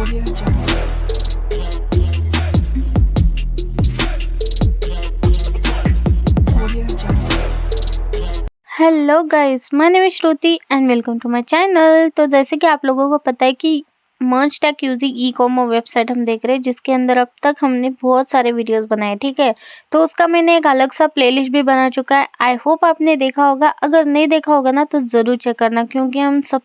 Audio Jungle. Audio Jungle. Hello guys, my name is Shruti and welcome to my channel. तो जैसे कि आप लोगों को पता है कि merge tech using e commerce website हम देख रहे हैं, जिसके अंदर अब तक हमने बहुत सारे वीडियोस बनाए, ठीक है। तो उसका मैंने एक अलग सा प्लेलिस्ट भी बना चुका है। आई होप आपने देखा होगा। अगर नहीं देखा होगा ना तो ज़रूर चेक करना, क्योंकि हम सब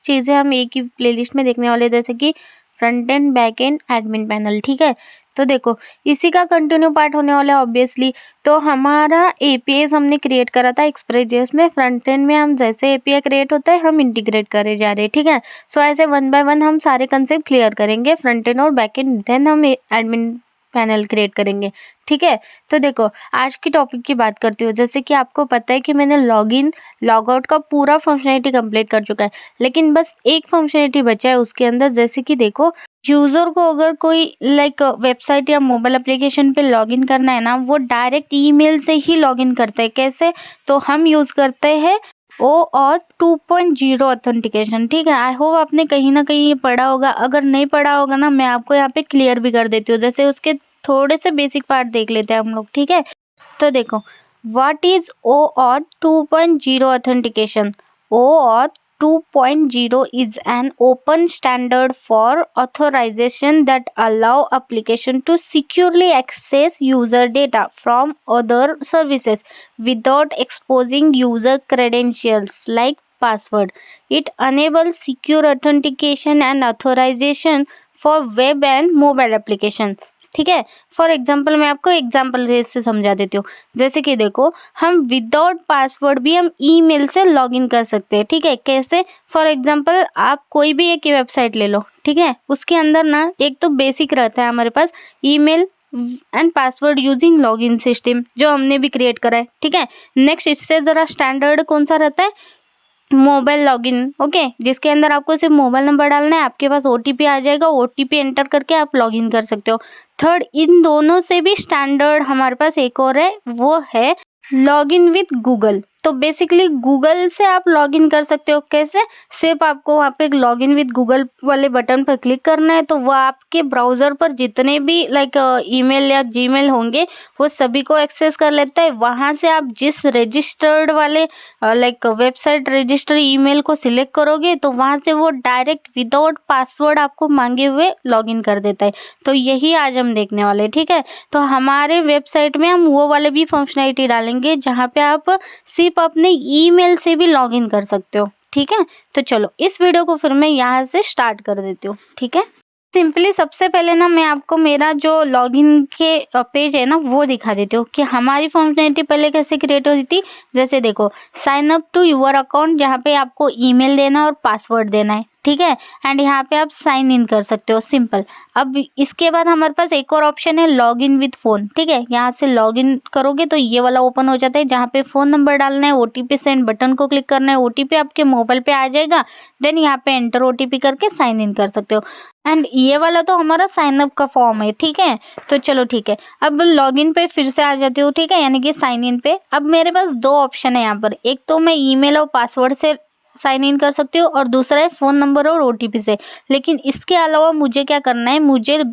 चीज़ें हम एक ही प्लेलिस्ट में देखने वाले हैं, जैसे कि front end, back and, admin panel, ठीक है। तो देखो, इसी का कंटिन्यू पार्ट होने वाला है ऑब्वियसली। तो हमारा एपीआईज हमने क्रिएट करा था एक्सप्रेस.जेएस में। फ्रंट एंड में हम जैसे एपीआई क्रिएट होता है हम इंटीग्रेट करे जा रहे हैं, ठीक है। सो ऐसे वन बाय वन हम सारे कंसेप्ट क्लियर करेंगे, फ्रंट एंड और बैक एंड, देन हम एडमिन पैनल क्रिएट करेंगे, ठीक है। तो देखो, आज की टॉपिक की बात करती हूँ। जैसे कि आपको पता है कि मैंने लॉगिन लॉग आउट का पूरा फंक्शनलिटी कंप्लीट कर चुका है, लेकिन बस एक फंक्शनलिटी बचा है उसके अंदर। जैसे कि देखो, यूज़र को अगर कोई वेबसाइट या मोबाइल एप्लीकेशन पे लॉगिन करना है ना, वो डायरेक्ट ईमेल से ही लॉगिन करता है। कैसे? तो हम यूज़ करते हैं OAuth 2.0 ऑथेंटिकेशन, ठीक है। आई होप आपने कहीं ना कहीं ये पढ़ा होगा। अगर नहीं पढ़ा होगा ना, मैं आपको यहाँ पे क्लियर भी कर देती हूँ। जैसे उसके थोड़े से बेसिक पार्ट देख लेते हैं हम लोग, ठीक है। तो देखो, what is OAuth 2.0 authentication? OAuth 2.0 is an open standard for authorization that allow application to securely access user data from other services without exposing user credentials like password. It enables secure authentication and authorization for web and mobile application, ठीक है। For example, मैं आपको example से समझा देती हूँ। जैसे कि देखो, हम विदाउट पासवर्ड भी हम ईमेल से लॉगिन कर सकते हैं, ठीक है। कैसे? फॉर एग्जाम्पल, आप कोई भी एक वेबसाइट ले लो, ठीक है। उसके अंदर ना एक तो बेसिक रहता है हमारे पास email and password using login system, जो हमने भी क्रिएट करा है, ठीक है। नेक्स्ट, इससे ज़रा स्टैंडर्ड कौन सा रहता है? मोबाइल लॉगिन, ओके, जिसके अंदर आपको सिर्फ मोबाइल नंबर डालना है, आपके पास ओटीपी आ जाएगा, ओटीपी एंटर करके आप लॉगिन कर सकते हो। थर्ड, इन दोनों से भी स्टैंडर्ड हमारे पास एक और है, वो है लॉगिन विथ गूगल। तो बेसिकली गूगल से आप लॉगिन कर सकते हो। कैसे? सिर्फ आपको वहाँ पे लॉगिन विथ गूगल वाले बटन पर क्लिक करना है, तो वो आपके ब्राउज़र पर जितने भी ईमेल या जीमेल होंगे वो सभी को एक्सेस कर लेता है। वहाँ से आप जिस रजिस्टर्ड वाले वेबसाइट रजिस्टर ईमेल को सिलेक्ट करोगे, तो वहाँ से वो डायरेक्ट विदाउट पासवर्ड आपको मांगे हुए लॉगिन कर देता है। तो यही आज हम देखने वाले हैं, ठीक है। तो हमारे वेबसाइट में हम वो वाले भी फंक्शनलिटी डालेंगे जहाँ पे आप सिर्फ अपने ईमेल से भी लॉगिन कर सकते हो, ठीक है। तो चलो, इस वीडियो को फिर मैं यहाँ से स्टार्ट कर देती हूँ, ठीक है। सिंपली सबसे पहले ना मैं आपको मेरा जो लॉगिन के पेज है ना वो दिखा देती हूँ कि हमारी फंक्शनलिटी पहले कैसे क्रिएट होती थी। जैसे देखो, sign up to your account, जहाँ पे आपको ईमेल देना और पासवर्ड देना है, ठीक है। एंड यहाँ पे आप साइन इन कर सकते हो, सिंपल। अब इसके बाद हमारे पास एक और ऑप्शन है लॉग इन विथ फ़ोन, ठीक है। यहाँ से लॉग इन करोगे तो ये वाला ओपन हो जाता है, जहाँ पे फ़ोन नंबर डालना है, ओटीपी सेंड बटन को क्लिक करना है, ओटीपी आपके मोबाइल पे आ जाएगा। देन यहाँ पे एंटर ओटीपी करके साइन इन कर सकते हो। एंड ये वाला तो हमारा साइन अप का फॉर्म है, ठीक है। तो चलो ठीक है, अब लॉगिन पे फिर से आ जाती हूँ, ठीक है, यानी कि साइन इन पे। अब मेरे पास दो ऑप्शन है यहाँ पर। एक तो मैं ईमेल और पासवर्ड से साइन इन कर सकती हूँ, और दूसरा है फ़ोन नंबर और ओटीपी से। लेकिन इसके अलावा मुझे क्या करना है, मुझे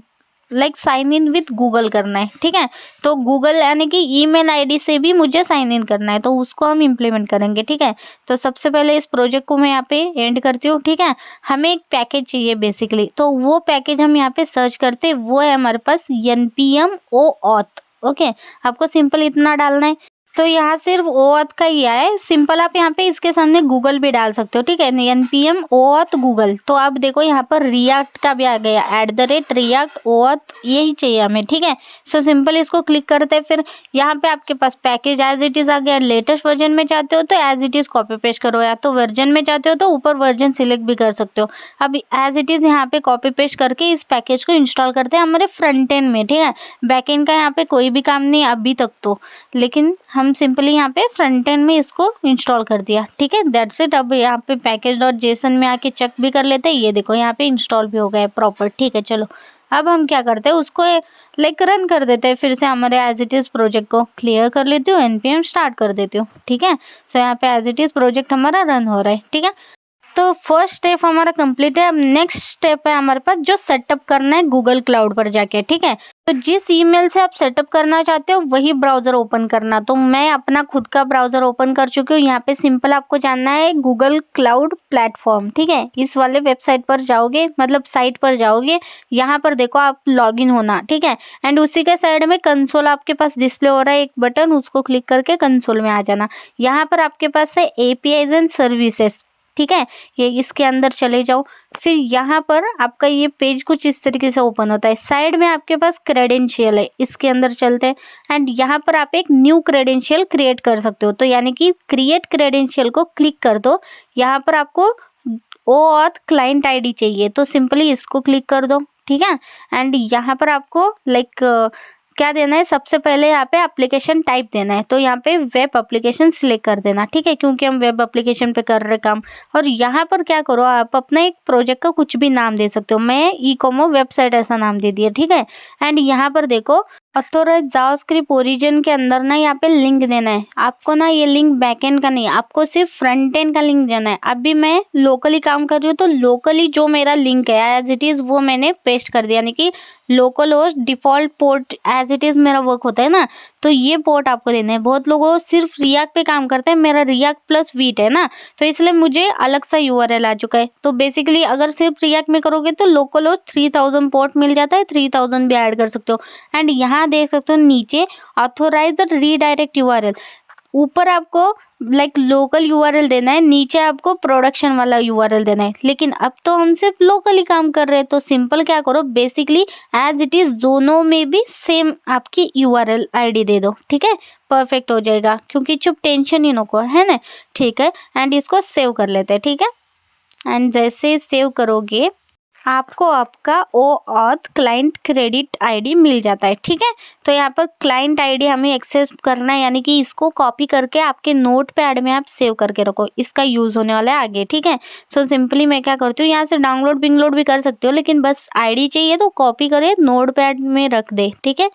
साइन इन विथ गूगल करना है, ठीक है। तो गूगल यानी कि ईमेल आईडी से भी मुझे साइन इन करना है, तो उसको हम इम्प्लीमेंट करेंगे, ठीक है। तो सबसे पहले इस प्रोजेक्ट को मैं यहाँ पे एंड करती हूँ, ठीक है। हमें एक पैकेज चाहिए बेसिकली, तो वो पैकेज हम यहाँ पे सर्च करते हैं, वो है हमारे पास npm OAuth, ओके। आपको सिंपल इतना डालना है। तो यहाँ सिर्फ OAuth का ही आया है, सिंपल। आप यहाँ पे इसके सामने गूगल भी डाल सकते हो, ठीक है, npm OAuth गूगल। तो आप देखो यहाँ पर रिएक्ट का भी आ गया, @react OAuth, यही चाहिए हमें, ठीक है। सो सिंपल इसको क्लिक करते हैं। फिर यहाँ पे आपके पास पैकेज एज इट इज़ आ गया। लेटेस्ट वर्जन में चाहते हो तो as it is copy paste करो, या तो वर्जन में चाहते हो तो ऊपर वर्जन सिलेक्ट भी कर सकते हो। अब एज इट इज़ यहाँ पे कॉपी पेस्ट करके इस पैकेज को इंस्टॉल करते हैं हमारे फ्रंट एंड में, ठीक है। बैक एंड का यहाँ पे कोई भी काम नहीं अभी तक तो, लेकिन हम सिंपली यहाँ पे फ्रंट एंड में इसको इंस्टॉल कर दिया, ठीक है, दैट्स इट। अब यहाँ पे पैकेज.json में आके चेक भी कर लेते हैं। ये देखो यहाँ पे इंस्टॉल भी हो गया है प्रॉपर, ठीक है। चलो, अब हम क्या करते हैं, उसको रन कर देते हैं। फिर से हमारे एज इट इज़ प्रोजेक्ट को क्लियर कर लेती हूँ, npm स्टार्ट कर देती हूँ, ठीक है। सो यहाँ पे एज इट इज़ प्रोजेक्ट हमारा रन हो रहा है, ठीक है। तो फर्स्ट स्टेप हमारा कंप्लीट है। अब नेक्स्ट स्टेप है हमारे पास जो सेटअप करना है गूगल क्लाउड पर जाके, ठीक है। तो जिस ईमेल से आप सेटअप करना चाहते हो वही ब्राउजर ओपन करना। तो मैं अपना खुद का ब्राउजर ओपन कर चुकी हूँ। यहाँ पे सिंपल आपको जानना है गूगल क्लाउड प्लेटफॉर्म, ठीक है। इस वाले वेबसाइट पर जाओगे, मतलब साइट पर जाओगे, यहाँ पर देखो आप लॉगिन होना, ठीक है। एंड उसी के साइड में कंसोल आपके पास डिस्प्ले हो रहा है एक बटन, उसको क्लिक करके कंसोल में आ जाना। यहाँ पर आपके पास है एपीआईज एंड सर्विसेज, ठीक है। ये इसके अंदर चले जाओ। फिर यहाँ पर आपका ये पेज कुछ इस तरीके से ओपन होता है। साइड में आपके पास क्रेडेंशियल है, इसके अंदर चलते हैं। एंड यहाँ पर आप एक न्यू क्रेडेंशियल क्रिएट कर सकते हो। तो यानी कि क्रिएट क्रेडेंशियल को क्लिक कर दो। यहाँ पर आपको OAuth क्लाइंट आईडी चाहिए, तो सिंपली इसको क्लिक कर दो, ठीक है। एंड यहाँ पर आपको क्या देना है, सबसे पहले यहाँ पे एप्लीकेशन टाइप देना है। तो यहाँ पे वेब एप्लीकेशन सिलेक्ट कर देना, ठीक है, क्योंकि हम वेब एप्लीकेशन पे कर रहे काम। और यहाँ पर क्या करो, आप अपना एक प्रोजेक्ट का कुछ भी नाम दे सकते हो। मैं ई-कॉमर्स वेबसाइट ऐसा नाम दे दिया, ठीक है। एंड यहाँ पर देखो ऑथोराइज जावास्क्रिप्ट ओरिजिन के अंदर ना यहाँ पे लिंक देना है आपको। ना ये लिंक बैकएंड का नहीं, आपको सिर्फ फ्रंट एंड का लिंक देना है। अभी मैं लोकली काम कर रही हूँ, तो लोकली जो मेरा लिंक है एज इट इज़ वो मैंने पेस्ट कर दिया, यानी कि local host default port as it is मेरा वर्क होता है ना, तो ये पोर्ट आपको देना है। बहुत लोग सिर्फ रिएक्ट पे काम करते हैं, मेरा रिएक्ट प्लस वीट है ना, तो इसलिए मुझे अलग सा यूआरएल आ चुका है। तो बेसिकली अगर सिर्फ रिएक्ट में करोगे तो लोकल होस्ट 3000 पोर्ट मिल जाता है, 3000 भी ऐड कर सकते हो। एंड यहाँ देख सकते हो नीचे ऑथोराइज रीडायरेक्ट यूआरएल, ऊपर आपको लोकल यूआरएल देना है, नीचे आपको प्रोडक्शन वाला यूआरएल देना है। लेकिन अब तो हम सिर्फ लोकली काम कर रहे हैं, तो सिंपल क्या करो, बेसिकली एज इट इज दोनों में भी सेम आपकी यूआरएल आईडी दे दो, ठीक है। परफेक्ट हो जाएगा, क्योंकि चुप टेंशन ही नको है ना, ठीक है। एंड इसको सेव कर लेते हैं, ठीक है। एंड जैसे सेव करोगे आपको आपका OAuth क्लाइंट क्रेडिट आईडी मिल जाता है, ठीक है। तो यहाँ पर क्लाइंट आईडी हमें एक्सेस करना है, यानी कि इसको कॉपी करके आपके नोट पैड में आप सेव करके रखो, इसका यूज़ होने वाला है आगे, ठीक है। सो सिंपली मैं क्या करती हूँ, यहाँ से डाउनलोड बिंगलोड भी कर सकते हो, लेकिन बस आईडी चाहिए तो कॉपी करे नोट पैड में रख दे, ठीक है।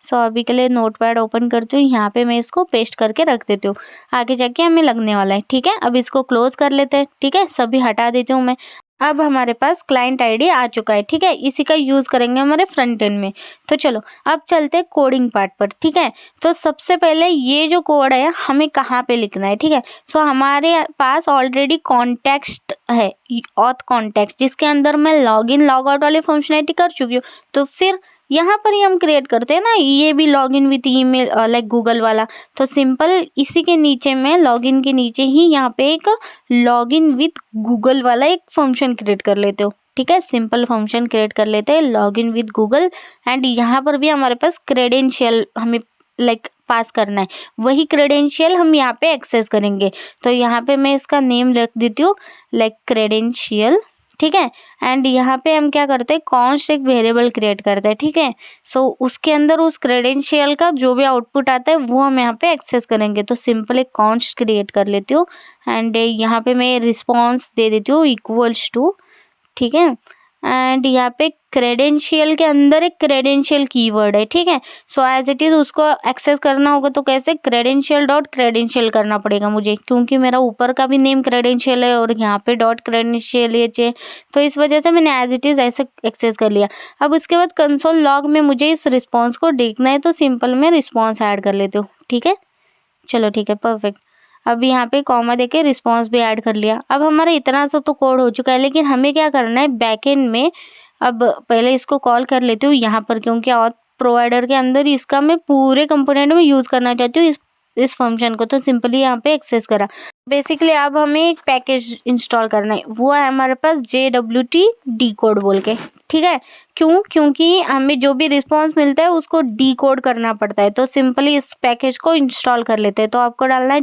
सो अभी के लिए नोट पैड ओपन करती हूँ, यहाँ पे मैं इसको पेस्ट करके रख देती हूँ, आगे जाके हमें लगने वाला है, ठीक है। अब इसको क्लोज कर लेते हैं, ठीक है, सभी हटा देती हूँ मैं। अब हमारे पास क्लाइंट आईडी आ चुका है, ठीक है। इसी का यूज़ करेंगे हमारे फ्रंट एंड में। तो चलो अब चलते हैं कोडिंग पार्ट पर, ठीक है। तो सबसे पहले ये जो कोड है हमें कहाँ पे लिखना है, ठीक है। सो हमारे पास ऑलरेडी कॉन्टेक्स्ट है, ऑथ कॉन्टेक्स्ट, जिसके अंदर मैं लॉगिन लॉग आउट वाली फंक्शनैलिटी कर चुकी हूँ। तो फिर यहाँ पर ही हम क्रिएट करते हैं ना, ये भी login with email like Google वाला। तो सिंपल इसी के नीचे में लॉगिन के नीचे ही यहाँ पे एक लॉगिन विथ गूगल वाला एक फंक्शन क्रिएट कर लेते हो, ठीक है। सिंपल फंक्शन क्रिएट कर लेते हैं लॉगिन विथ गूगल। एंड यहाँ पर भी हमारे पास क्रेडेंशियल हमें पास करना है, वही क्रेडेंशियल हम यहाँ पे एक्सेस करेंगे। तो यहाँ पे मैं इसका नेम लिख देती हूँ क्रेडेंशियल, ठीक है। एंड यहाँ पे हम क्या करते हैं, कॉन्स्ट एक वेरिएबल क्रिएट करते हैं, ठीक है। सो उसके अंदर उस क्रेडेंशियल का जो भी आउटपुट आता है वो हम यहाँ पे एक्सेस करेंगे। तो सिंपल एक कॉन्स्ट क्रिएट कर लेती हूँ। एंड यहाँ पे मैं रिस्पॉन्स दे देती हूँ इक्वल्स टू, ठीक है। एंड यहाँ पे क्रेडेंशियल के अंदर एक क्रेडेंशियल कीवर्ड है, ठीक है। सो एज इट इज़ उसको एक्सेस करना होगा तो कैसे, क्रेडेंशियल डॉट क्रेडेंशियल करना पड़ेगा मुझे, क्योंकि मेरा ऊपर का भी नेम क्रेडेंशियल है और यहाँ पे डॉट क्रेडेंशियल है, तो इस वजह से मैंने एज इट इज़ ऐसे एक्सेस कर लिया। अब उसके बाद कंसोल लॉग में मुझे इस रिस्पॉन्स को देखना है, तो सिंपल मैं रिस्पॉन्स ऐड कर लेती हूँ, ठीक है। चलो ठीक है, परफेक्ट। अब यहाँ पे कॉमा देके रिस्पॉन्स भी ऐड कर लिया। अब हमारा इतना सा तो कोड हो चुका है, लेकिन हमें क्या करना है बैकएंड में। अब पहले इसको कॉल कर लेती हूँ यहाँ पर, क्योंकि ऑथ प्रोवाइडर के अंदर इसका मैं पूरे कंपोनेंट में यूज़ करना चाहती हूँ इस फंक्शन को। तो सिंपली यहाँ पे एक्सेस करा। बेसिकली अब हमें एक पैकेज इंस्टॉल करना है, वो है हमारे पास JWT डीकोड बोल के, ठीक है। क्योंकि हमें जो भी रिस्पॉन्स मिलता है उसको डीकोड करना पड़ता है। तो सिंपली इस पैकेज को इंस्टॉल कर लेते हैं। तो आपको डालना है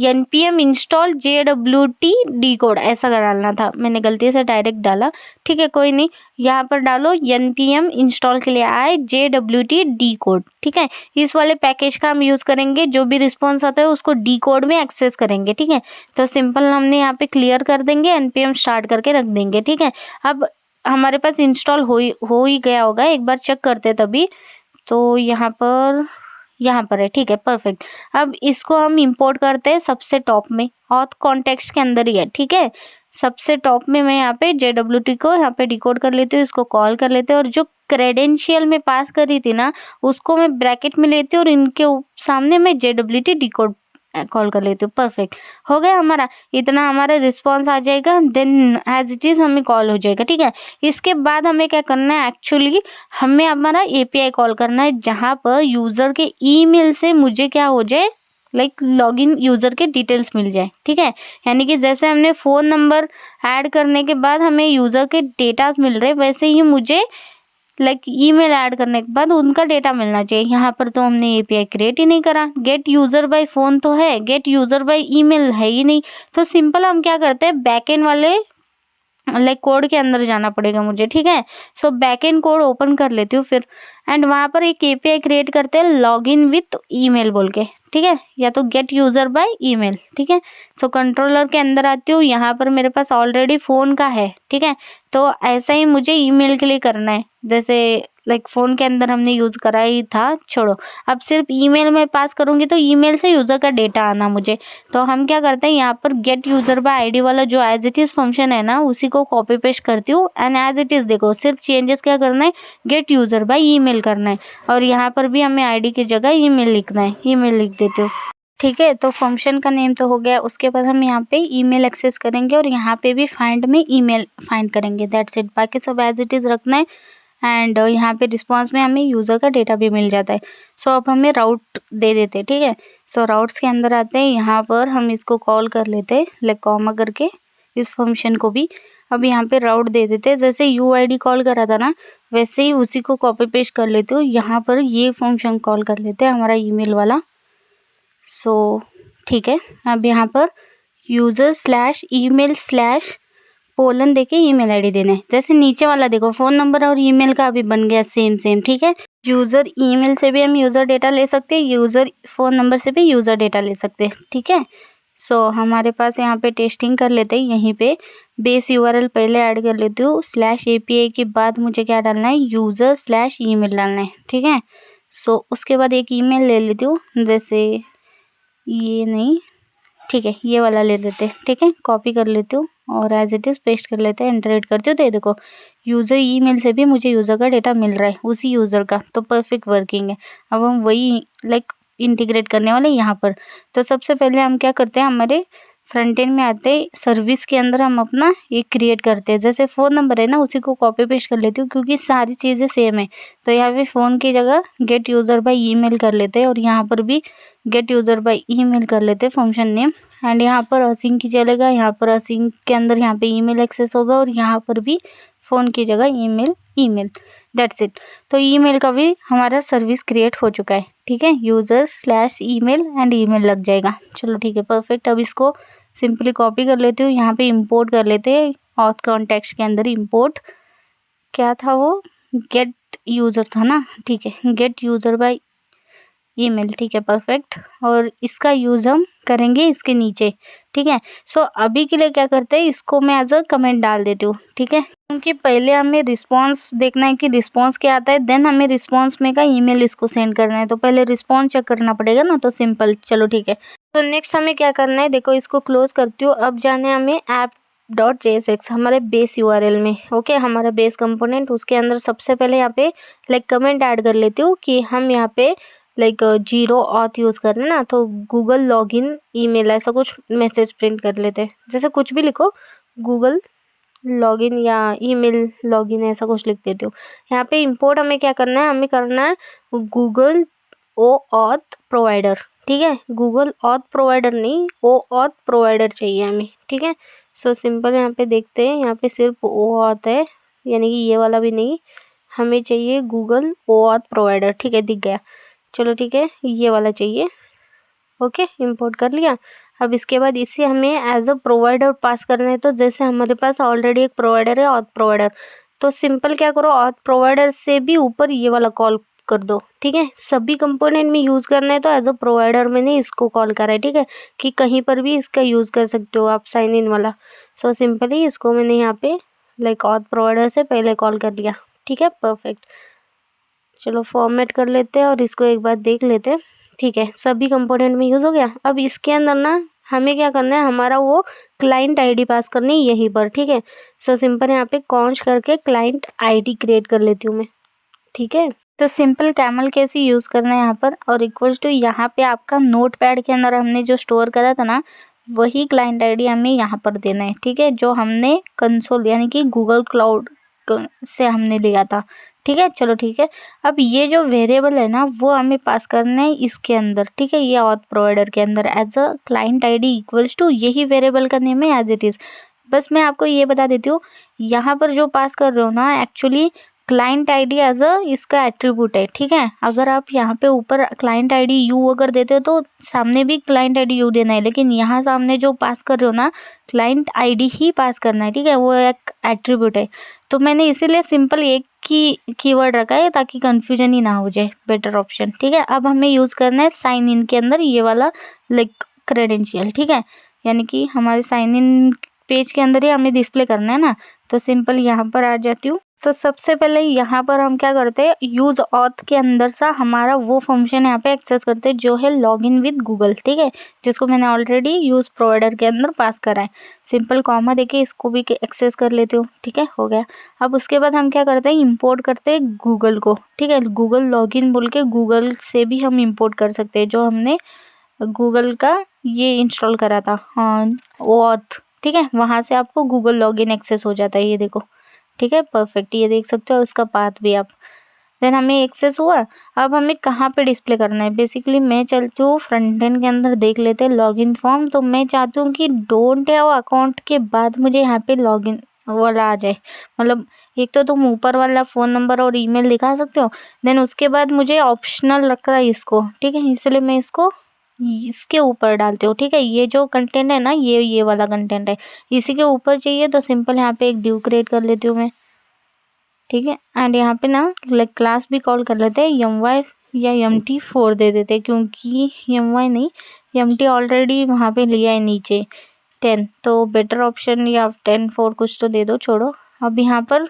npm इंस्टॉल JWT डीकोड, ऐसा डालना था, मैंने गलती से डायरेक्ट डाला, ठीक है, कोई नहीं। यहाँ पर डालो npm इंस्टॉल के लिए आए JWT डीकोड, ठीक है। इस वाले पैकेज का हम यूज़ करेंगे, जो भी रिस्पॉन्स आता है उसको डीकोड में एक्सेस करेंगे, ठीक है। तो सिंपल हमने यहाँ पे क्लियर कर देंगे, npm स्टार्ट करके रख देंगे, ठीक है। अब हमारे पास इंस्टॉल हो ही गया होगा, एक बार चेक करते तभी। तो यहाँ पर है, ठीक है, परफेक्ट। अब इसको हम इंपोर्ट करते हैं सबसे टॉप में, ऑथ कॉन्टेक्स्ट के अंदर ही है, ठीक है। सबसे टॉप में मैं यहाँ पे JWT को यहाँ पे डिकोड कर लेती हूँ, इसको कॉल कर लेते हैं और जो क्रेडेंशियल में पास करी थी ना उसको मैं ब्रैकेट में लेती हूँ और इनके सामने मैं JWT डिकोड कॉल कर लेती हूँ। परफेक्ट हो गया हमारा, इतना हमारा रिस्पॉन्स आ जाएगा, देन एज इट इज़ हमें कॉल हो जाएगा। ठीक है, इसके बाद हमें क्या करना है, एक्चुअली हमें हमारा API कॉल करना है जहाँ पर यूज़र के ईमेल से मुझे क्या हो जाए, लाइक लॉगिन यूज़र के डिटेल्स मिल जाए। ठीक है, यानी कि जैसे हमने फ़ोन नंबर ऐड करने के बाद हमें यूज़र के डेटास मिल रहे, वैसे ही मुझे लाइक ईमेल ऐड करने के बाद उनका डेटा मिलना चाहिए। यहाँ पर तो हमने API क्रिएट ही नहीं करा, गेट यूज़र बाय फ़ोन तो है, गेट यूज़र बाय ईमेल है ही नहीं। तो सिंपल हम क्या करते हैं, बैकएंड वाले लाइक कोड के अंदर जाना पड़ेगा मुझे। ठीक है, सो बैकएंड कोड ओपन कर लेती हूँ फिर, एंड वहाँ पर एक API क्रिएट करते हैं लॉगिन विथ ईमेल बोल के। ठीक है, या तो गेट यूज़र बाय ईमेल। ठीक है, सो कंट्रोलर के अंदर आती हूँ, यहाँ पर मेरे पास ऑलरेडी फ़ोन का है। ठीक है, तो ऐसा ही मुझे ईमेल के लिए करना है, जैसे लाइक फ़ोन के अंदर हमने यूज़ करा ही था, छोड़ो, अब सिर्फ ईमेल में पास करूँगी तो ईमेल से यूज़र का डेटा आना मुझे। तो हम क्या करते हैं, यहाँ पर गेट यूज़र बाय आईडी वाला जो एज इट इज़ फंक्शन है ना, उसी को कॉपी पेस्ट करती हूँ एंड एज इट इज़ देखो सिर्फ चेंजेस क्या करना है, गेट यूज़र बाय ईमेल करना है और यहाँ पर भी हमें आईडी की जगह ईमेल लिखना है, ईमेल लिख देती हूँ। ठीक है, तो फंक्शन का नेम तो हो गया, उसके बाद हम यहाँ पे ईमेल एक्सेस करेंगे और यहाँ पे भी फाइंड में ईमेल फाइंड करेंगे, दैट्स इट। बाकी सब एज इट इज़ रखना है एंड यहाँ पे रिस्पॉन्स में हमें यूज़र का डेटा भी मिल जाता है। सो अब हमें राउट दे देते हैं। ठीक है, सो राउट्स के अंदर आते हैं, यहाँ पर हम इसको कॉल कर लेते हैं लाइक कॉमा करके इस फंक्शन को भी। अब यहाँ पे राउट दे देते हैं, जैसे UID कॉल करा था ना वैसे ही उसी को कॉपी पेस्ट कर लेते हो, यहाँ पर ये फंक्शन कॉल कर लेते हैं हमारा ईमेल वाला। सो ठीक है, अब यहाँ पर user slash email slash colon देके ईमेल आईडी देना है। जैसे नीचे वाला देखो फ़ोन नंबर और ईमेल का अभी बन गया सेम सेम। ठीक है, यूज़र ईमेल से भी हम यूज़र डेटा ले सकते हैं, यूज़र फ़ोन नंबर से भी यूज़र डेटा ले सकते हैं। ठीक है, सो हमारे पास यहाँ पे टेस्टिंग कर लेते हैं, यहीं पे बेस URL पहले ऐड कर लेती हूँ, स्लैश API के बाद मुझे क्या डालना है, यूज़र स्लैश ईमेल डालना है। ठीक है, सो उसके बाद एक ईमेल ले लेती हूँ, जैसे ये नहीं, ठीक है ये वाला ले लेते हैं। ठीक है, कॉपी कर लेती हूँ और एज इट इज़ पेस्ट कर लेते हैं, एंटर करती हूँ तो ये देखो यूज़र ईमेल से भी मुझे यूज़र का डेटा मिल रहा है, उसी यूज़र का, तो परफेक्ट वर्किंग है। अब हम वही लाइक इंटीग्रेट करने वाले यहाँ पर। तो सबसे पहले हम क्या करते हैं, हमारे फ्रंट एंड में आते ही सर्विस के अंदर हम अपना ये क्रिएट करते हैं, जैसे फ़ोन नंबर है ना उसी को कॉपी पेस्ट कर लेती हूँ क्योंकि सारी चीज़ें सेम है। तो यहाँ पे फ़ोन की जगह गेट यूज़र बाय ईमेल कर लेते हैं और यहाँ पर भी गेट यूज़र बाय ईमेल कर लेते हैं फंक्शन नेम, एंड यहाँ पर असिंक की चलेगा, यहाँ पर असिंक के अंदर यहाँ पे ईमेल एक्सेस होगा और यहाँ पर भी फ़ोन की जगह ईमेल दैट्स इट। तो ईमेल का भी हमारा सर्विस क्रिएट हो चुका है। ठीक है, user slash email and email लग जाएगा। चलो ठीक है, परफेक्ट। अब इसको सिंपली कॉपी कर लेती हूँ, यहाँ पे इंपोर्ट कर लेते हैं, ऑथ कॉन्टेक्स्ट के अंदर इंपोर्ट क्या था वो, गेट यूज़र था ना। ठीक है, गेट यूज़र बाय ईमेल। ठीक है, परफेक्ट। और इसका यूज़ हम करेंगे इसके नीचे। ठीक है, सो अभी के लिए क्या करते हैं, इसको मैं एज अ कमेंट डाल देती हूँ। ठीक है, क्योंकि पहले हमें रिस्पॉन्स देखना है कि रिस्पॉन्स क्या आता है, देन हमें रिस्पॉन्स में का ईमेल इसको सेंड करना है, तो पहले रिस्पॉन्स चेक करना पड़ेगा ना, तो सिंपल। चलो ठीक है, तो नेक्स्ट हमें क्या करना है, देखो इसको क्लोज करती हूँ। अब जाने हमें app.jsx हमारे बेस URL में। ओके, हमारा बेस कंपोनेंट, उसके अंदर सबसे पहले यहाँ पे लाइक कमेंट ऐड कर लेती हूँ कि हम यहाँ पे लाइक 0 ऑथ यूज़ कर रहे हैं ना, तो गूगल लॉगिन ईमेल ऐसा कुछ मैसेज प्रिंट कर लेते हैं, जैसे कुछ भी लिखो, गूगल लॉगिन या ईमेल लॉगिन ऐसा कुछ लिख देती हूँ। यहाँ पे इंपोर्ट हमें क्या करना है, हमें करना है गूगल OAuth प्रोवाइडर। ठीक है, गूगल ऑथ प्रोवाइडर नहीं, OAuth प्रोवाइडर चाहिए हमें। ठीक है, सो सिंपल यहाँ पे देखते हैं, यहाँ पे सिर्फ OAuth है, यानी कि ये वाला भी नहीं, हमें चाहिए गूगल OAuth प्रोवाइडर। ठीक है, दिख गया। चलो ठीक है, ये वाला चाहिए। ओके, इंपोर्ट कर लिया। अब इसके बाद इसे हमें एज अ प्रोवाइडर पास करना है, तो जैसे हमारे पास ऑलरेडी एक प्रोवाइडर है ऑथ प्रोवाइडर, तो सिंपल क्या करो, ऑथ प्रोवाइडर से भी ऊपर ये वाला कॉल कर दो। ठीक है, सभी कंपोनेंट में यूज़ करना है, तो एज अ प्रोवाइडर मैंने इसको कॉल करा है। ठीक है, कि कहीं पर भी इसका यूज़ कर सकते हो आप, साइन इन वाला। सो सिंपली इसको मैंने यहाँ पे लाइक ऑथ प्रोवाइडर से पहले कॉल कर लिया। ठीक है, परफेक्ट। चलो फॉर्मेट कर लेते हैं और इसको एक बार देख लेते हैं। ठीक है, सभी कंपोनेंट में यूज़ हो गया। अब इसके अंदर ना हमें क्या करना है, हमारा वो क्लाइंट आईडी पास करनी है यहीं पर, ठीक है। सो सिंपल यहाँ पे कॉन्स करके क्लाइंट आईडी क्रिएट कर लेती हूँ मैं, ठीक है। तो सिंपल कैमल कैसे यूज़ करना है यहाँ पर, और इक्वल्स टू यहाँ पे आपका नोट पैड के अंदर हमने जो स्टोर करा था ना, वही क्लाइंट आईडी हमें यहाँ पर देना है, ठीक है, जो हमने कंसोल यानी कि गूगल क्लाउड से हमने लिया था, ठीक है। चलो ठीक है, अब ये जो वेरिएबल है ना वो हमें पास करना है इसके अंदर, ठीक है, ये ऑथ प्रोवाइडर के अंदर as a client ID equals to, यही वेरिएबल का नेम है एज इट इज़। बस मैं आपको ये बता देती हूँ, यहाँ पर जो पास कर रहे हो ना actually client ID as a इसका एट्रीब्यूट है, ठीक है। अगर आप यहाँ पे ऊपर क्लाइंट आईडी यू अगर देते हो तो सामने भी क्लाइंट आईडी यू देना है, लेकिन यहाँ सामने जो पास कर रहे हो ना क्लाइंट आईडी ही पास करना है, ठीक है, वो एक एट्रीब्यूट है। तो मैंने इसीलिए सिंपल एक की कीवर्ड रखा है ताकि कंफ्यूजन ही ना हो जाए, बेटर ऑप्शन, ठीक है। अब हमें यूज़ करना है साइन इन के अंदर ये वाला लाइक क्रेडेंशियल, ठीक है, यानी कि हमारे साइन इन पेज के अंदर ही हमें डिस्प्ले करना है ना। तो सिंपल यहाँ पर आ जाती हूँ। तो सबसे पहले यहाँ पर हम क्या करते हैं, यूज ऑथ के अंदर सा हमारा वो फंक्शन यहाँ पे एक्सेस करते हैं जो है लॉगिन विद गूगल, ठीक है, जिसको मैंने ऑलरेडी यूज प्रोवाइडर के अंदर पास करा है। सिंपल कॉमा देके इसको भी एक्सेस कर लेती हूँ, ठीक है, हो गया। अब उसके बाद हम क्या करते हैं, इंपोर्ट करते हैं गूगल को, ठीक है, गूगल लॉगिन बोल के गूगल से भी हम इंपोर्ट कर सकते हैं, जो हमने गूगल का ये इंस्टॉल करा था, हाँ वो ऑथ, ठीक है, वहाँ से आपको गूगल लॉगिन एक्सेस हो जाता है, ये देखो, ठीक है, परफेक्ट, ये देख सकते हो उसका पाथ भी आप। देन हमें एक्सेस हुआ। अब हमें कहाँ पे डिस्प्ले करना है, बेसिकली मैं चलती हूँ फ्रंट एंड के अंदर, देख लेते हैं लॉगिन फॉर्म। तो मैं चाहती हूँ कि डोंट हैव अकाउंट के बाद मुझे यहाँ पे लॉगिन वाला आ जाए, मतलब एक तो तुम ऊपर वाला फ़ोन नंबर और ईमेल दिखा सकते हो, देन उसके बाद मुझे ऑप्शनल रख रहा है इसको, ठीक है, इसलिए मैं इसको इसके ऊपर डालती हूँ, ठीक है। ये जो कंटेंट है ना ये वाला कंटेंट है, इसी के ऊपर चाहिए तो सिंपल यहाँ पे एक ड्यू क्रिएट कर लेती हूँ मैं, ठीक है। एंड यहाँ पे ना लाइक क्लास भी कॉल कर लेते हैं my या mt4 दे देते हैं, क्योंकि my नहीं mt ऑलरेडी वहाँ पे लिया है नीचे 10, तो बेटर ऑप्शन या 10 4 कुछ तो दे दो, छोड़ो। अब यहाँ पर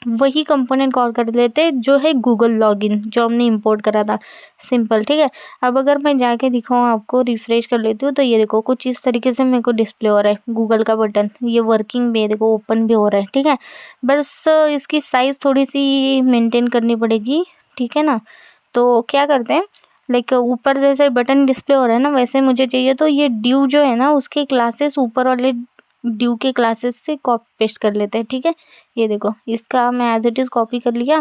वही कंपोनेंट कॉल कर लेते हैं जो है गूगल लॉगिन, जो हमने इंपोर्ट करा था, सिंपल, ठीक है। अब अगर मैं जाके दिखाऊँ आपको, रिफ्रेश कर लेती हूँ, तो ये देखो कुछ इस तरीके से मेरे को डिस्प्ले हो रहा है गूगल का बटन, ये वर्किंग भी है, देखो ओपन भी हो रहा है, ठीक है। बस इसकी साइज़ थोड़ी सी मेंटेन करनी पड़ेगी, ठीक है ना। तो क्या करते हैं, लाइक ऊपर जैसे बटन डिस्प्ले हो रहा है ना वैसे मुझे चाहिए, तो ये ड्यू जो है ना उसके क्लासेस ऊपर वाले ड्यू के क्लासेस से कॉपी पेस्ट कर लेते हैं, ठीक है। ये देखो इसका मैं एज इट इज़ कॉपी कर लिया,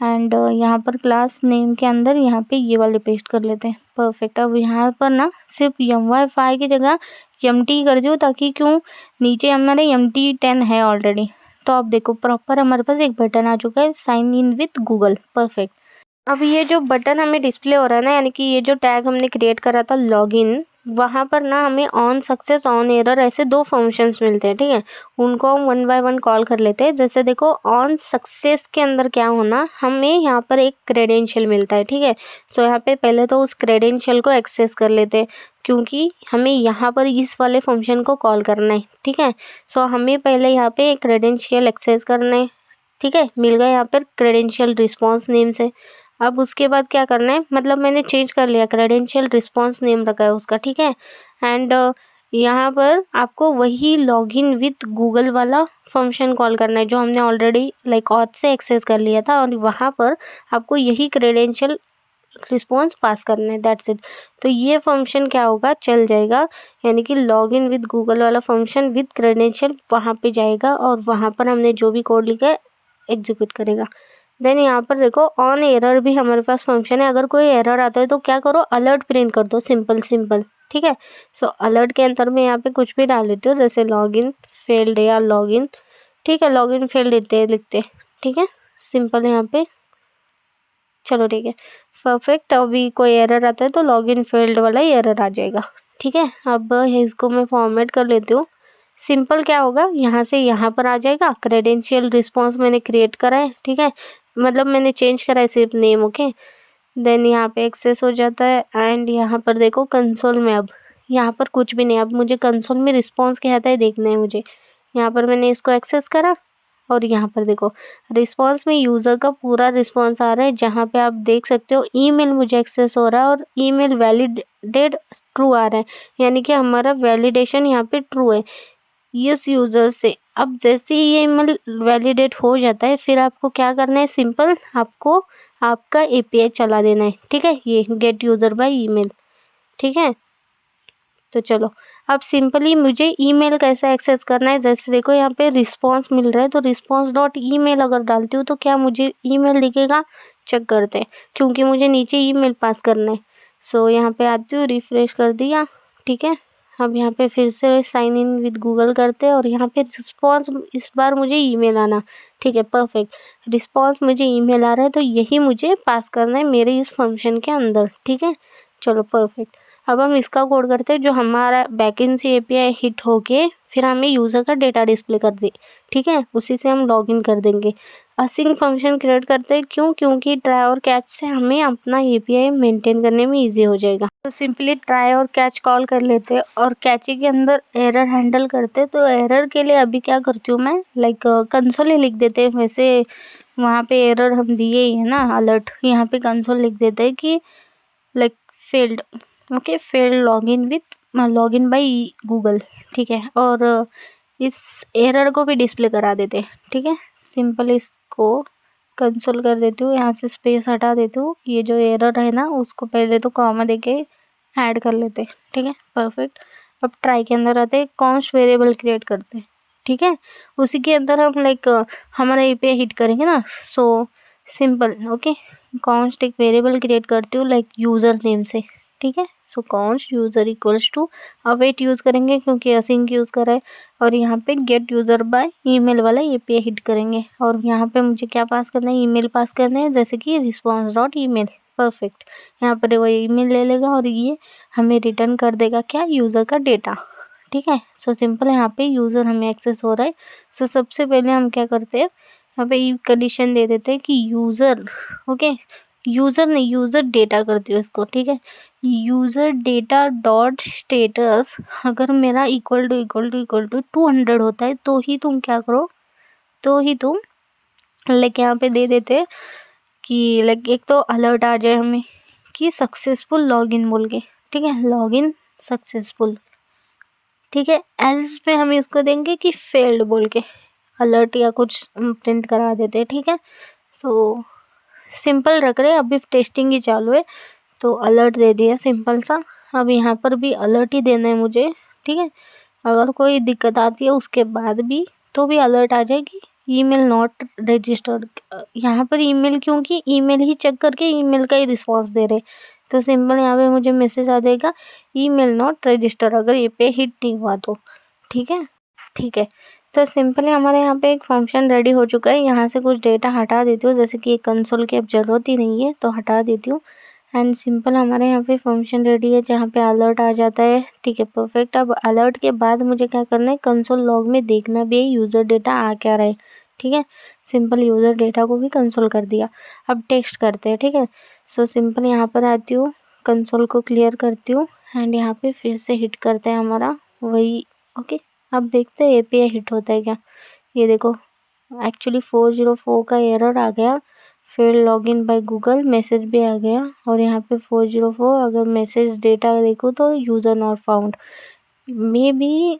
एंड यहाँ पर क्लास नेम के अंदर यहाँ पे ये वाले पेस्ट कर लेते हैं, परफेक्ट। अब यहाँ पर ना सिर्फ my5 की जगह mt कर दो, ताकि क्यों, नीचे हमारे mt10 है ऑलरेडी। तो अब देखो प्रॉपर हमारे पास एक बटन आ चुका है, sign in with Google, perfect. अब ये जो बटन हमें डिस्प्ले हो रहा है ना, यानी कि ये जो टैग हमने क्रिएट करा था लॉगिन, वहाँ पर ना हमें ऑन सक्सेस ऑन एरर ऐसे दो फंक्शंस मिलते हैं, ठीक है। उनको हम 1 बाय 1 कॉल कर लेते हैं। जैसे देखो ऑन सक्सेस के अंदर क्या होना, हमें यहाँ पर एक क्रेडेंशियल मिलता है, ठीक है। सो यहाँ पे पहले तो उस क्रेडेंशियल को एक्सेस कर लेते हैं, क्योंकि हमें यहाँ पर इस वाले फंक्शन को कॉल करना है, ठीक है। सो हमें पहले यहाँ पे क्रेडेंशियल एक्सेस करना है, ठीक है, मिल गया यहाँ पर क्रेडेंशियल रिस्पॉन्स नेम से। अब उसके बाद क्या करना है, मतलब मैंने चेंज कर लिया, क्रेडेंशियल रिस्पॉन्स नेम रखा है उसका, ठीक है। एंड यहाँ पर आपको वही लॉगिन विथ गूगल वाला फंक्शन कॉल करना है जो हमने ऑलरेडी लाइक ऑथ से एक्सेस कर लिया था, और वहाँ पर आपको यही क्रेडेंशियल रिस्पॉन्स पास करना है, दैट्स इट। तो ये फंक्शन क्या होगा, चल जाएगा, यानी कि लॉगिन विद गूगल वाला फंक्शन विद क्रेडेंशियल वहाँ पे जाएगा, और वहाँ पर हमने जो भी कोड लिखा है एग्जीक्यूट करेगा। देन यहाँ पर देखो ऑन एरर भी हमारे पास फंक्शन है, अगर कोई एरर आता है तो क्या करो, अलर्ट प्रिंट कर दो, सिंपल सिंपल, ठीक है। सो अलर्ट के अंदर में यहाँ पे कुछ भी डाल देती हूँ, जैसे लॉगिन फेल्ड या लॉगिन, ठीक है, लॉगिन फेल्ड लिखते, ठीक है, सिंपल यहाँ पे, चलो ठीक है, परफेक्ट। अभी कोई एरर आता है तो लॉगिन फेल्ड वाला ही एरर आ जाएगा, ठीक है। अब इसको मैं फॉर्मेट कर लेती हूँ, सिंपल क्या होगा, यहाँ से यहाँ पर आ जाएगा, क्रेडेंशियल रिस्पॉन्स मैंने क्रिएट करा है, ठीक है, मतलब मैंने चेंज करा है सिर्फ नेम, ओके। देन यहाँ पे एक्सेस हो जाता है, एंड यहाँ पर देखो कंसोल में, अब यहाँ पर कुछ भी नहीं, अब मुझे कंसोल में रिस्पॉन्स क्या आता है देखना है मुझे। यहाँ पर मैंने इसको एक्सेस करा, और यहाँ पर देखो रिस्पॉन्स में यूज़र का पूरा रिस्पॉन्स आ रहा है, जहाँ पे आप देख सकते हो ईमेल मुझे एक्सेस हो रहा है और ईमेल वैलिडेट ट्रू आ रहा है, यानी कि हमारा वैलिडेशन यहाँ पे ट्रू है इस यूज़र से। अब जैसे ही ये ईमेल वैलिडेट हो जाता है, फिर आपको क्या करना है, सिंपल आपको आपका एपीआई चला देना है, ठीक है, ये गेट यूज़र बाय ईमेल, ठीक है। तो चलो अब सिंपली मुझे ईमेल कैसे एक्सेस करना है, जैसे देखो यहाँ पे रिस्पॉन्स मिल रहा है, तो रिस्पॉन्स डॉट ईमेल अगर डालती हूँ तो क्या मुझे ईमेल दिखेगा, चेक करते हैं, क्योंकि मुझे नीचे ईमेल पास करना है। सो यहाँ पे आती हूँ, रिफ्रेश कर दिया, ठीक है। अब यहाँ पे फिर से साइन इन विद गूगल करते हैं और यहाँ पे रिस्पॉन्स इस बार मुझे ईमेल आना, ठीक है, परफेक्ट। रिस्पॉन्स मुझे ईमेल आ रहा है, तो यही मुझे पास करना है मेरे इस फंक्शन के अंदर, ठीक है। चलो परफेक्ट। अब हम इसका कोड करते हैं, जो हमारा बैकएंड से एपीआई हिट होके फिर हमें यूज़र का डेटा डिस्प्ले कर दे, ठीक है, उसी से हम लॉगिन कर देंगे। असिंक फंक्शन क्रिएट करते हैं, क्यों, क्योंकि ट्राई और कैच से हमें अपना एपीआई मेंटेन करने में इजी हो जाएगा। तो सिंपली ट्राई और कैच कॉल कर लेते हैं और कैची के अंदर एरर हैंडल करते हैं। तो एरर के लिए अभी क्या करती हूँ मैं, लाइक कंसोल ही लिख देते हैं, वैसे वहाँ पे एरर हम दिए ही है ना अलर्ट, यहाँ पे कंसोल लिख देते हैं कि like failed, okay, failed login by Google, ठीक है। और इस एरर को भी डिस्प्ले करा देते हैं, ठीक है। सिंपल इसको कंसोल कर देती हूँ, यहाँ से स्पेस हटा देती हूँ, ये जो एरर है ना उसको पहले तो कॉमा देके ऐड कर लेते हैं, ठीक है, परफेक्ट। अब ट्राई के अंदर आते हैं, कॉन्स्ट वेरिएबल क्रिएट करते हैं, ठीक है, उसी के अंदर हम लाइक हमारा एपीआई हिट करेंगे ना। सो सिंपल, ओके, कॉन्स्ट एक वेरिएबल क्रिएट करती हूँ लाइक यूज़र नेम से, ठीक है। So const user equals to await use करेंगे क्योंकि असिंक यूज़ करा है, और यहाँ पे गेट यूज़र बाय ईमेल वाला एपीआई हिट करेंगे और यहाँ पे मुझे क्या पास करना है, ईमेल पास करना है, जैसे कि रिस्पॉन्स डॉट ईमेल, परफेक्ट। यहाँ पर वो ईमेल ले लेगा और ये हमें रिटर्न कर देगा क्या, यूज़र का डेटा, ठीक है। सो सिंपल यहाँ पे यूज़र हमें एक्सेस हो रहा है। सो सबसे पहले हम क्या करते हैं, यहाँ पे कंडीशन दे देते हैं कि यूज़र, ओके, यूज़र नहीं, यूज़र डेटा करती हूँ इसको, ठीक है। यूज़र डेटा डॉट स्टेटस अगर मेरा इक्वल टू 200 होता है, तो ही तुम क्या करो, तो ही तुम लाइक यहाँ पे दे देते कि लाइक एक तो अलर्ट आ जाए हमें कि सक्सेसफुल लॉगिन बोल के, ठीक है, लॉगिन सक्सेसफुल, ठीक है। एल्स पे हम इसको देंगे कि फेल्ड बोल के अलर्ट या कुछ प्रिंट करा देते हैं, ठीक है। सो सिंपल रख रहे हैं, अभी टेस्टिंग ही चालू है, तो अलर्ट दे दिया सिंपल सा। अब यहाँ पर भी अलर्ट ही देना है मुझे, ठीक है। अगर कोई दिक्कत आती है उसके बाद भी तो भी अलर्ट आ जाएगी, ईमेल नॉट रजिस्टर्ड। यहाँ पर ईमेल, क्योंकि ईमेल ही चेक करके ईमेल का ही रिस्पॉन्स दे रहे, तो सिंपल यहाँ पे मुझे मैसेज आ जाएगा ईमेल नॉट रजिस्टर्ड, अगर ये पे हिट नहीं हुआ तो, ठीक है, ठीक है। तो सिंपली हमारे यहाँ पे एक फंक्शन रेडी हो चुका है। यहाँ से कुछ डेटा हटा देती हूँ, जैसे कि कंसोल की अब ज़रूरत ही नहीं है तो हटा देती हूँ। एंड सिंपल हमारे यहाँ पे फंक्शन रेडी है जहाँ पे अलर्ट आ जाता है, ठीक है, परफेक्ट। अब अलर्ट के बाद मुझे क्या करना है, कंसोल लॉग में देखना भी है यूज़र डेटा आ क्या रहा है, ठीक है। सिंपल यूज़र डेटा को भी कंसोल कर दिया। अब टेक्स्ट करते हैं, ठीक है। सो सिंपल यहाँ पर आती हूँ, कंसोल को क्लियर करती हूँ एंड यहाँ पे फिर से हिट करते हैं हमारा वही, ओके। अब देखते हैं एपीआई हिट होता है क्या। ये देखो एक्चुअली 404 का एरर आ गया, फिर लॉगिन बाय गूगल मैसेज भी आ गया, और यहाँ पे 404 अगर मैसेज डेटा देखो तो user not found, may be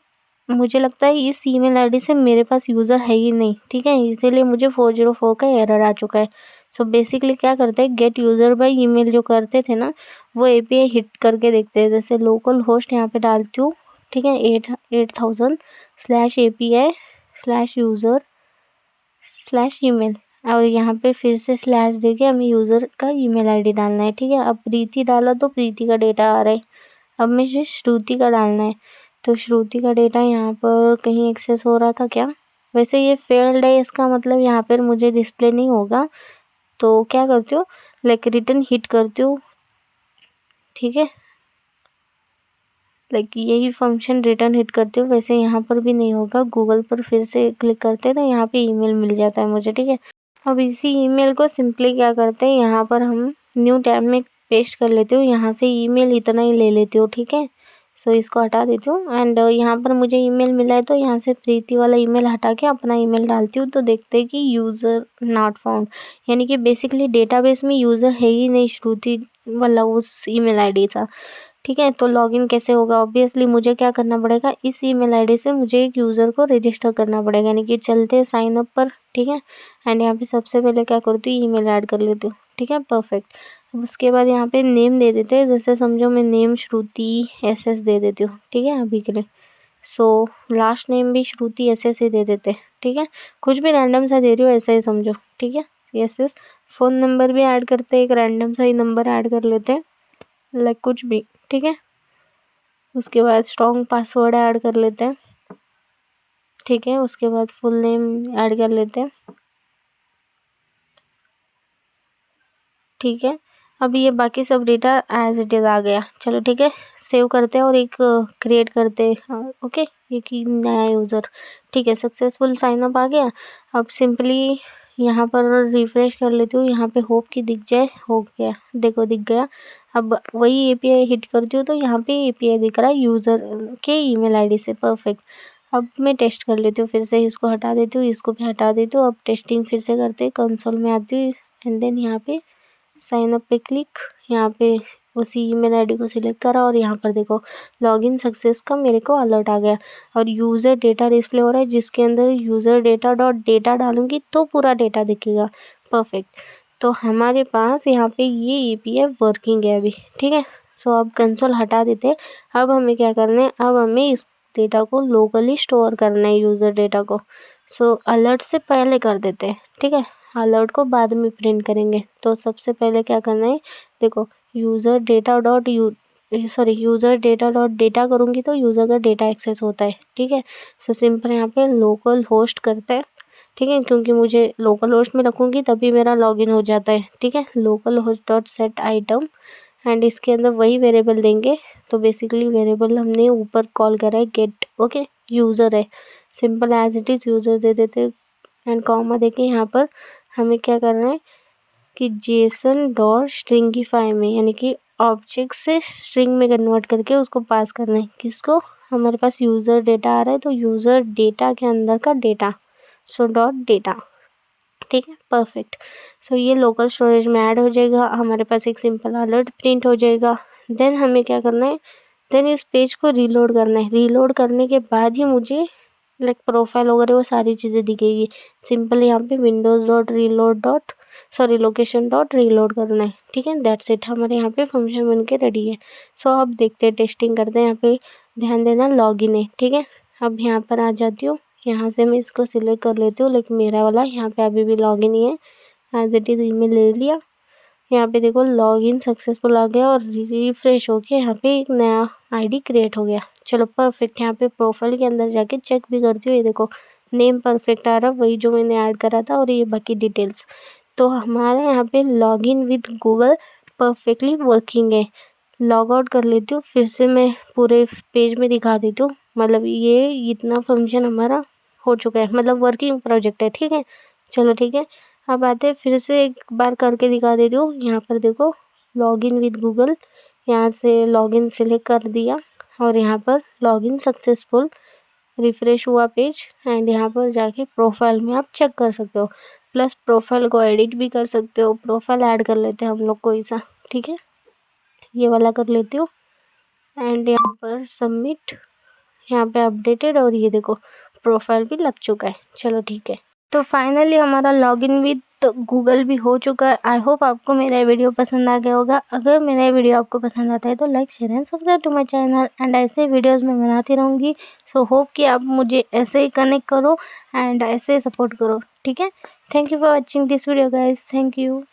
मुझे लगता है इस ईमेल आईडी से मेरे पास यूज़र है ही नहीं, ठीक है, इसीलिए मुझे 404 का एरर आ चुका है। सो बेसिकली क्या करते हैं, गेट यूज़र बाय ईमेल जो करते थे ना, वो एपीआई हिट करके देखते हैं। जैसे लोकल होस्ट यहाँ पे डालती हूँ, ठीक है, 8000/API/user/email, और यहाँ पे फिर से स्लैश देके हमें यूज़र का ईमेल आईडी डालना है, ठीक है। अब प्रीति डाला तो प्रीति का डेटा आ रहा है, अब मुझे श्रुति का डालना है, तो श्रुति का डेटा यहाँ पर कहीं एक्सेस हो रहा था क्या, वैसे ये फेल्ड है, इसका मतलब यहाँ पर मुझे डिस्प्ले नहीं होगा। तो क्या करती हूँ, लाइक रिटर्न हिट करती हूँ, ठीक है, लाइक यही फंक्शन रिटर्न हिट करती हूँ, वैसे यहाँ पर भी नहीं होगा। गूगल पर फिर से क्लिक करते हैं तो यहाँ पे ईमेल मिल जाता है मुझे, ठीक है। अब इसी ईमेल को सिंपली क्या करते हैं, यहाँ पर हम न्यू टैब में पेस्ट कर लेती हूँ, यहाँ से ईमेल इतना ही ले लेती हूँ, ठीक है। सो इसको हटा देती हूँ एंड यहाँ पर मुझे ईमेल मिला है तो यहाँ से प्रीति वाला ईमेल हटा के अपना ईमेल डालती हूँ। तो देखते हैं कि यूज़र नॉट फाउंड, यानी कि बेसिकली डेटाबेस में यूज़र है ही नहीं श्रुति वाला उस ईमेल आईडी था। ठीक है, तो लॉगिन कैसे होगा? ऑब्वियसली मुझे क्या करना पड़ेगा, इस ईमेल आईडी से मुझे एक यूज़र को रजिस्टर करना पड़ेगा, यानी कि चलते हैं साइन अप पर। ठीक है, एंड यहाँ पे सबसे पहले क्या करती हूँ, ईमेल ऐड कर लेती हूँ। ठीक है, परफेक्ट। अब उसके बाद यहाँ पे नेम दे देते हैं, जैसे समझो मैं नेम श्रुति SS दे देती हूँ। ठीक है, अभी के लिए। सो लास्ट नेम भी श्रुति SS ही दे देते हैं। ठीक है, कुछ भी रैंडम सा दे रही हूँ ऐसा ही समझो। ठीक है, SS। फ़ोन नंबर भी ऐड करते हैं, एक रैंडम सा ही नंबर ऐड कर लेते हैं, लाइक कुछ भी। ठीक है, उसके बाद स्ट्रॉन्ग पासवर्ड ऐड कर लेते हैं। ठीक है, उसके बाद फुल नेम ऐड कर लेते हैं। ठीक है, अभी ये बाकी सब डेटा एज इट इज़ आ गया। चलो ठीक है, सेव करते हैं और एक क्रिएट करते हैं। ओके, एक ही नया यूज़र। ठीक है, सक्सेसफुल साइन अप आ गया। अब सिंपली यहाँ पर रिफ्रेश कर लेती हूँ, यहाँ पे होप कि दिख जाए। हो गया, देखो दिख गया। अब वही API हिट करती हूँ तो यहाँ पे API दिख रहा है यूज़र के ईमेल आईडी से। परफेक्ट। अब मैं टेस्ट कर लेती हूँ, फिर से इसको हटा देती हूँ, इसको भी हटा देती हूँ। अब टेस्टिंग फिर से करते हैं, कंसोल में आती हूँ एंड देन यहाँ पे साइन अप पे क्लिक, यहाँ पे उसी ईमेल आईडी को सिलेक्ट करा और यहाँ पर देखो लॉगिन सक्सेस का मेरे को अलर्ट आ गया और यूज़र डेटा डिस्प्ले हो रहा है, जिसके अंदर यूज़र डेटा डॉट डेटा डालूंगी तो पूरा डेटा दिखेगा। परफेक्ट। तो हमारे पास यहाँ पे ये API वर्किंग है अभी। ठीक है, सो अब कंसोल हटा देते हैं। अब हमें क्या करना है, अब हमें इस डेटा को लोकली स्टोर करना है, यूज़र डेटा को। सो अलर्ट से पहले कर देते हैं। ठीक है, अलर्ट को बाद में प्रिंट करेंगे। तो सबसे पहले क्या करना है, देखो यूज़र डेटा डॉट डेटा करूँगी तो यूज़र का डेटा एक्सेस होता है। ठीक है, सो सिंपल यहाँ पे लोकल होस्ट करते हैं। ठीक है, क्योंकि मुझे लोकल होस्ट में रखूँगी तभी मेरा लॉगिन हो जाता है। ठीक है, local host dot set item and इसके अंदर वही वेरिएबल देंगे। तो बेसिकली वेरिएबल हमने ऊपर कॉल करा है गेट। ओके, यूज़र है, simple as it is user दे देते एंड कॉमा देके यहाँ पर हमें क्या करना है कि जेसन डॉट स्ट्रिंगिफाई में, यानी कि ऑब्जेक्ट से स्ट्रिंग में कन्वर्ट करके उसको पास करना है। किसको? हमारे पास यूज़र डेटा आ रहा है तो यूज़र डेटा के अंदर का डेटा। So dot data. ठीक है, परफेक्ट। सो ये लोकल स्टोरेज में ऐड हो जाएगा, हमारे पास एक सिंपल अलर्ट प्रिंट हो जाएगा। देन हमें क्या करना है, देन इस पेज को रीलोड करना है। रीलोड करने के बाद ही मुझे लाइक प्रोफाइल वगैरह वो सारी चीज़ें दिखेगी। सिंपल यहाँ पे Windows dot reload dot location dot reload करना है। ठीक है, दैट्स इट, हमारे यहाँ पे फंक्शन बन के रेडी है। सो अब देखते हैं, टेस्टिंग करते हैं। यहाँ पे ध्यान देना लॉगिन है। ठीक है, अब यहाँ पर आ जाती हूँ, यहाँ से मैं इसको सिलेक्ट कर लेती हूँ, लेकिन मेरा वाला यहाँ पे अभी भी लॉगिन ही है। एज इट इज़ ईमेल ले लिया, यहाँ पे देखो लॉगिन सक्सेसफुल आ गया और रिफ्रेश होके यहाँ पे एक नया आईडी क्रिएट हो गया। चलो परफेक्ट, यहाँ पे प्रोफाइल के अंदर जाके चेक भी करती हूँ। ये देखो नेम परफेक्ट आ रहा, वही जो मैंने ऐड करा था, और ये बाकी डिटेल्स। तो हमारे यहाँ पे login with Google perfectly working है। लॉग आउट कर लेती हूँ, फिर से मैं पूरे पेज में दिखा देती हूँ। मतलब ये इतना फंक्शन हमारा हो चुका है, मतलब वर्किंग प्रोजेक्ट है। ठीक है, चलो ठीक है, अब आते हैं, फिर से एक बार करके दिखा देती हूँ। यहाँ पर देखो लॉगिन विद गूगल, यहाँ से लॉगिन सिलेक्ट कर दिया और यहाँ पर लॉगिन सक्सेसफुल, रिफ्रेश हुआ पेज एंड यहाँ पर जाके प्रोफाइल में आप चेक कर सकते हो। प्लस प्रोफाइल को एडिट भी कर सकते हो। प्रोफाइल ऐड कर लेते हैं हम लोग कोई सा। ठीक है, ये वाला कर लेती हूँ एंड यहाँ पर सबमिट, यहाँ पे अपडेटेड, और ये देखो प्रोफाइल भी लग चुका है। चलो ठीक है, तो फाइनली हमारा लॉगिन विद गूगल भी हो चुका है। आई होप आपको मेरा वीडियो पसंद आ गया होगा। अगर मेरा वीडियो आपको पसंद आता है तो like share and subscribe to my channel and ऐसे वीडियोस मैं बनाती रहूँगी। सो होप कि आप मुझे ऐसे ही कनेक्ट करो एंड ऐसे सपोर्ट करो। ठीक है, thank you for watching this video guys, thank you.